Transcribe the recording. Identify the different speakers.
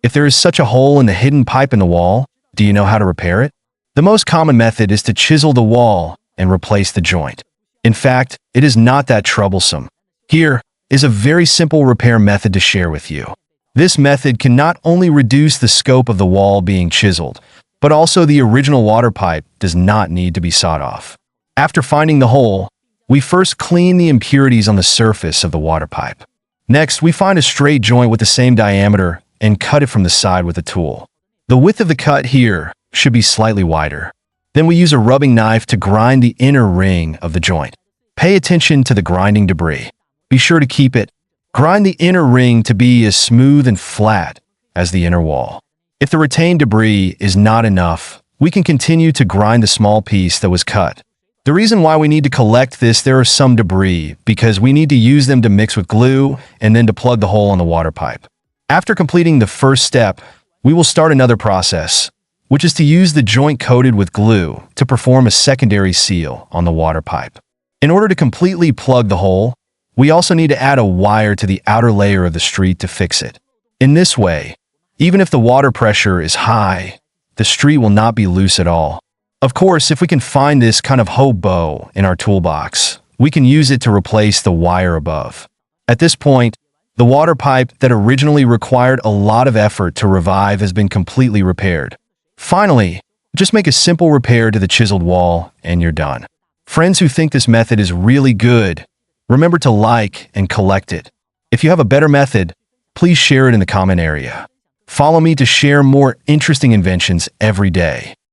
Speaker 1: If there is such a hole in the hidden pipe in the wall, do you know how to repair it? The most common method is to chisel the wall and replace the joint. In fact, it is not that troublesome. Here is a very simple repair method to share with you. This method can not only reduce the scope of the wall being chiseled, but also the original water pipe does not need to be sawed off. After finding the hole, we first clean the impurities on the surface of the water pipe. Next, we find a straight joint with the same diameter and cut it from the side with a tool. The width of the cut here should be slightly wider. Then we use a rubbing knife to grind the inner ring of the joint. Pay attention to the grinding debris. Be sure to keep it. Grind the inner ring to be as smooth and flat as the inner wall. If the retained debris is not enough, we can continue to grind the small piece that was cut. The reason why we need to collect this, there are some debris because we need to use them to mix with glue and then to plug the hole on the water pipe. After completing the first step, we will start another process, which is to use the joint coated with glue to perform a secondary seal on the water pipe. In order to completely plug the hole, we also need to add a wire to the outer layer of the street to fix it. In this way, even if the water pressure is high, the street will not be loose at all. Of course, if we can find this kind of hobo in our toolbox, we can use it to replace the wire above. At this point, the water pipe that originally required a lot of effort to revive has been completely repaired. Finally, just make a simple repair to the chiseled wall and you're done. Friends who think this method is really good, remember to like and collect it. If you have a better method, please share it in the comment area. Follow me to share more interesting inventions every day.